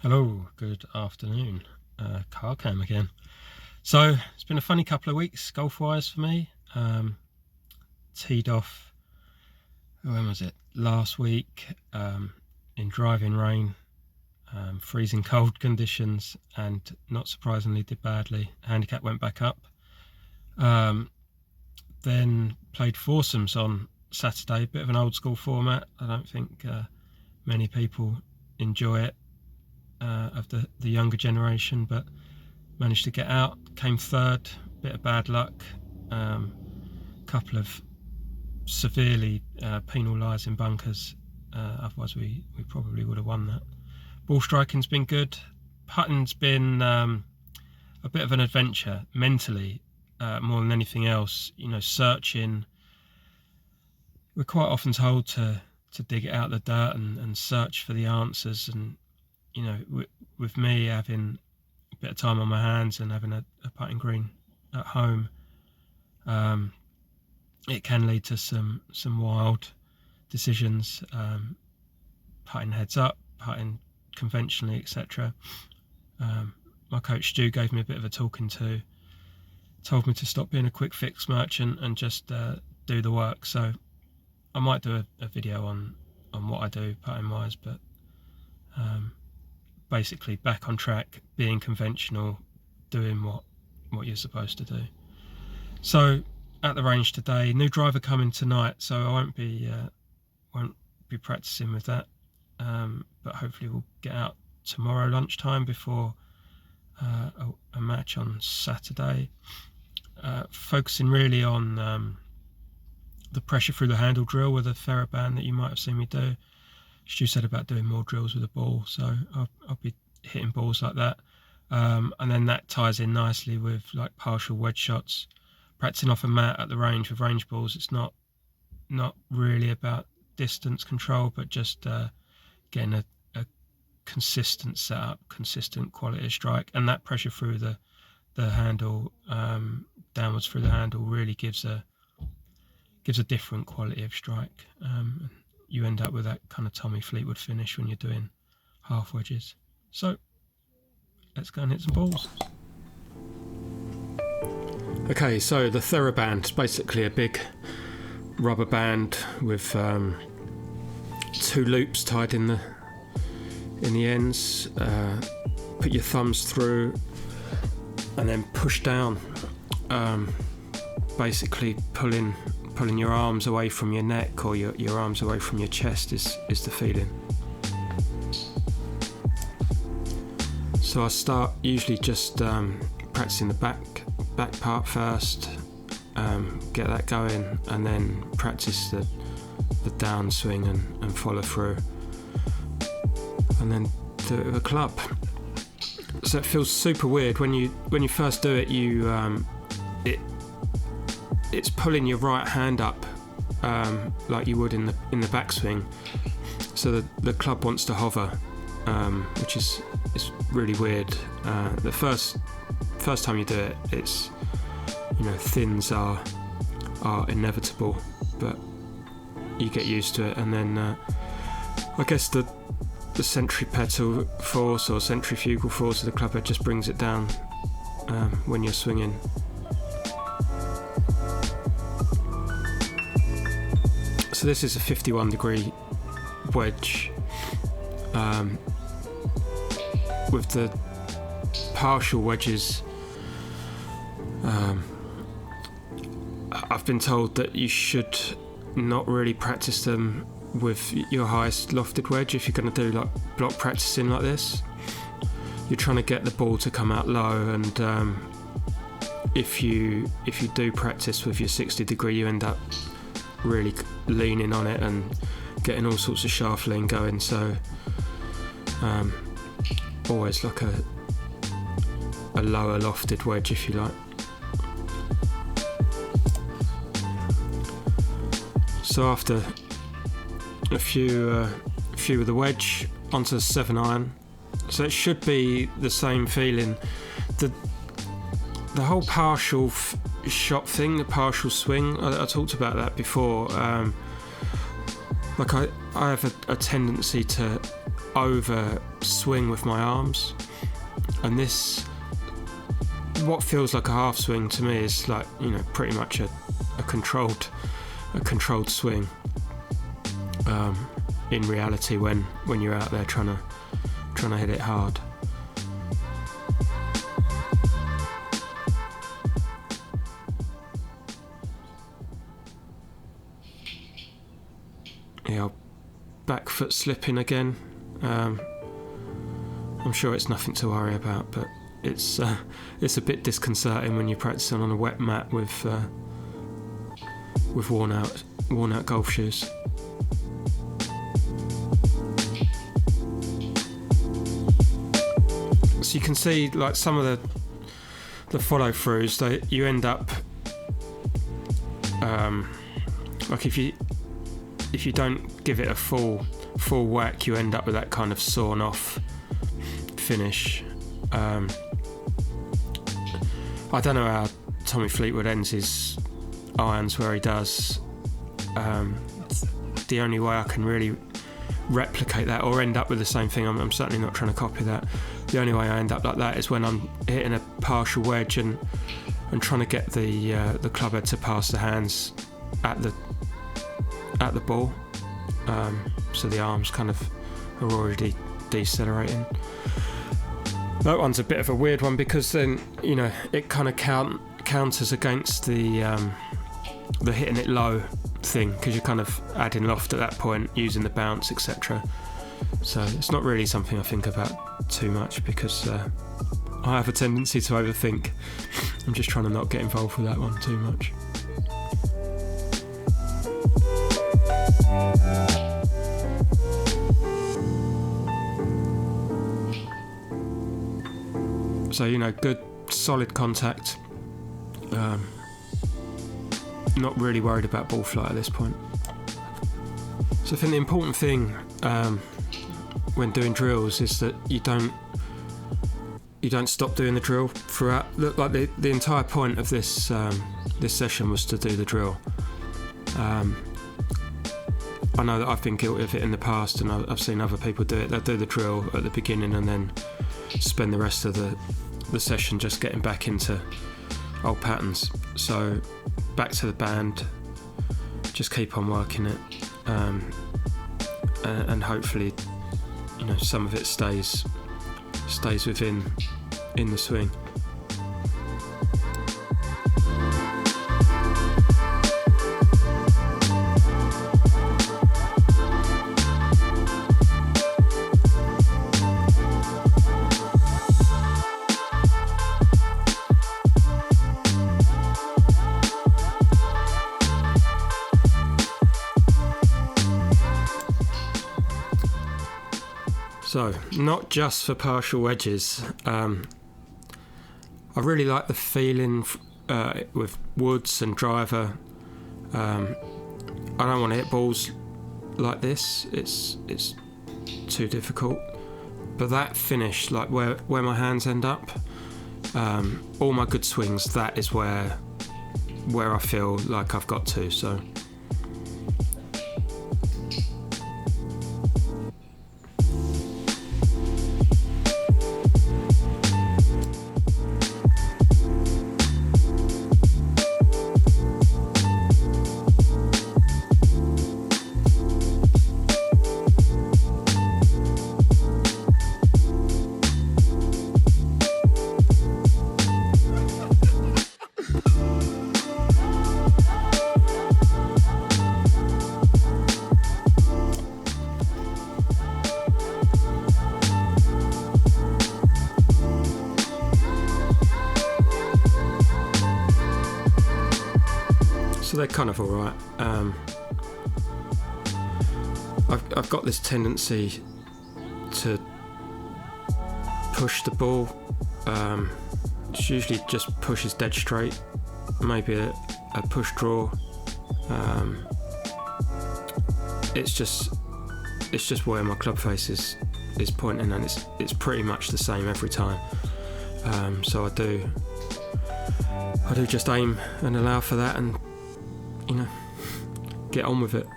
Hello, good afternoon. Car cam again. So it's been a funny couple of weeks golf-wise for me. Teed off, when was it? Last week in driving rain, freezing cold conditions, and not surprisingly did badly. Handicap went back up. Then played foursomes on Saturday, bit of an old school format. I don't think many people enjoy it. Of the younger generation, but managed to get out, came third, bit of bad luck, couple of severely penalising bunkers, otherwise we probably would have won that. Ball striking's been good, putting's been a bit of an adventure mentally, more than anything else. Searching, we're quite often told to dig it out of the dirt and search for the answers, and with me having a bit of time on my hands and having a putting green at home, it can lead to some wild decisions, putting heads up, putting conventionally, etc. My coach Stu gave me a bit of a talking to, told me to stop being a quick fix merchant and just do the work. So I might do a video on what I do putting wise, but basically back on track, being conventional, doing what you're supposed to do. So at the range today, new driver coming tonight, so I won't be practicing with that, but hopefully we'll get out tomorrow lunchtime before a match on Saturday, focusing really on the pressure through the handle drill with a Theraband that you might have seen me do. Stu said about doing more drills with a ball, so I'll be hitting balls like that, and then that ties in nicely with like partial wedge shots. Practicing off a mat at the range with range balls, it's not really about distance control, but just getting a consistent setup, consistent quality of strike, and that pressure through the handle, downwards through the handle, really gives a different quality of strike. You end up with that kind of Tommy Fleetwood finish when you're doing half wedges. So let's go and hit some balls. Okay, so the Theraband is basically a big rubber band with two loops tied in the ends. Put your thumbs through and then push down, basically pulling your arms away from your neck, or your arms away from your chest is the feeling. So I start usually just practicing the back part first, get that going, and then practice the downswing and follow through, and then do it with a club. So it feels super weird when you first do it. It's pulling your right hand up like you would in the backswing. So the club wants to hover, which is really weird. The first time you do it, it's thins are inevitable, but you get used to it, and then I guess the centripetal force or centrifugal force of the club head just brings it down when you're swinging. So this is a 51 degree wedge with the partial wedges. I've been told that you should not really practice them with your highest lofted wedge if you're going to do like block practicing like this. You're trying to get the ball to come out low, and if you do practice with your 60 degree, you end up really leaning on it and getting all sorts of shaft lean going. So always like a lower lofted wedge, if you like. So after a few with the wedge, onto the 7-iron. So it should be the same feeling. The whole partial shot thing, the partial swing, I talked about that before. Like I have a tendency to over swing with my arms, and this, what feels like a half swing to me, is like, you know, pretty much a controlled swing. In reality, when you're out there trying to hit it hard. Yeah, back foot slipping again. I'm sure it's nothing to worry about, but it's a bit disconcerting when you're practicing on a wet mat with worn out golf shoes. So you can see, like, some of the follow throughs, you end up like if you don't give it a full whack, you end up with that kind of sawn off finish. I don't know how Tommy Fleetwood ends his irons where he does. The only way I can really replicate that or end up with the same thing, I'm certainly not trying to copy that. The only way I end up like that is when I'm hitting a partial wedge and trying to get the club head to pass the hands at the ball, so the arms kind of are already decelerating. That one's a bit of a weird one, because then, you know, it kind of counters against the hitting it low thing, because you're kind of adding loft at that point, using the bounce, etc. So it's not really something I think about too much, because I have a tendency to overthink. I'm just trying to not get involved with that one too much. So, you know, good solid contact. Not really worried about ball flight at this point. So I think the important thing when doing drills is that you don't stop doing the drill throughout. Look, like the entire point of this session was to do the drill. I know that I've been guilty of it in the past, and I've seen other people do it. They'll do the drill at the beginning and then spend the rest of the session just getting back into old patterns. So back to the band, just keep on working it, and hopefully, you know, some of it stays within the swing. So, not just for partial wedges. I really like the feeling with woods and driver. I don't want to hit balls like this. It's too difficult. But that finish, like where my hands end up, all my good swings, that is where I feel like I've got to. So. So they're kind of alright. I've got this tendency to push the ball. It's usually just pushes dead straight, maybe a push draw. It's just where my club face is pointing, and it's pretty much the same every time. So I do just aim and allow for that, and you know, get on with it.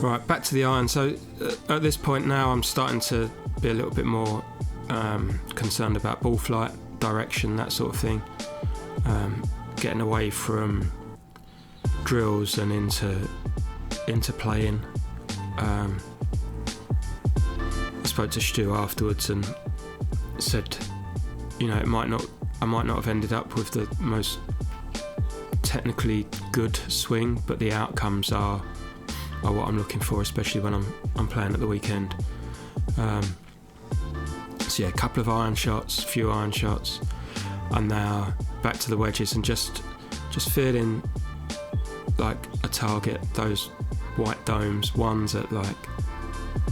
Right, back to the iron. So at this point now I'm starting to be a little bit more concerned about ball flight, direction, that sort of thing. Getting away from drills and into playing. I spoke to Stu afterwards and said, I might not have ended up with the most technically good swing, but the outcomes are what I'm looking for, especially when I'm playing at the weekend. So yeah, a couple of few iron shots, and now back to the wedges and just feeling like a target. Those white domes, one's at like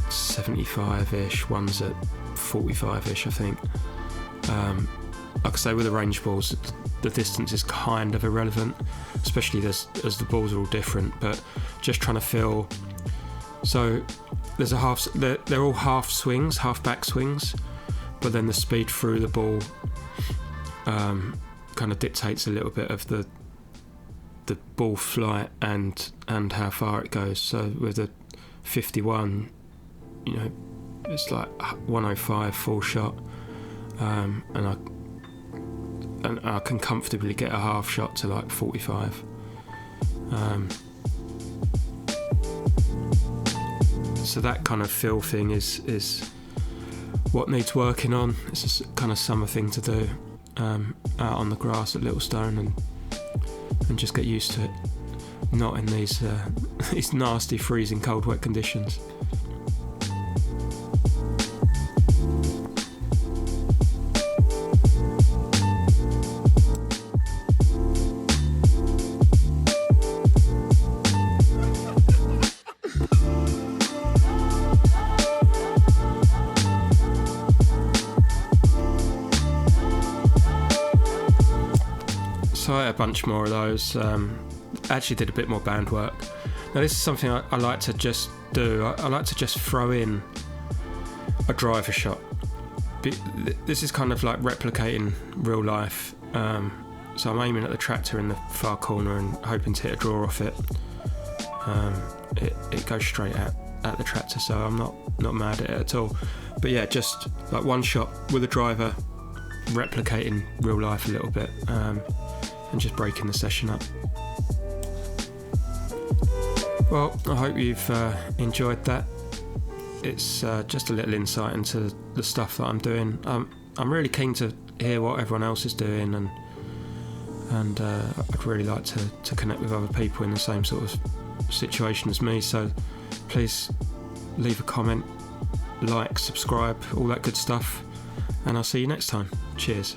75-ish, one's at 45-ish, I think. Like I say, with the range balls, the distance is kind of irrelevant, especially as the balls are all different, but just trying to feel. So there's they're all half swings, half back swings, but then the speed through the ball kind of dictates a little bit of the ball flight and how far it goes. So with a 51, it's like 105 full shot, and I can comfortably get a half shot to like 45. So that kind of feel thing is what needs working on. It's a kind of summer thing to do, out on the grass at Littlestone, and just get used to it, not in these these nasty freezing cold wet conditions. So I had a bunch more of those. Actually did a bit more band work. Now this is something I like to just do. I like to just throw in a driver shot. This is kind of like replicating real life. So I'm aiming at the tractor in the far corner and hoping to hit a draw off it. It goes straight at the tractor, so I'm not mad at it at all. But yeah, just like one shot with a driver, replicating real life a little bit. And just breaking the session up. Well, I hope you've enjoyed that. It's just a little insight into the stuff that I'm doing. I'm really keen to hear what everyone else is doing, and I'd really like to connect with other people in the same sort of situation as me. So please leave a comment, like, subscribe, all that good stuff, and I'll see you next time. Cheers.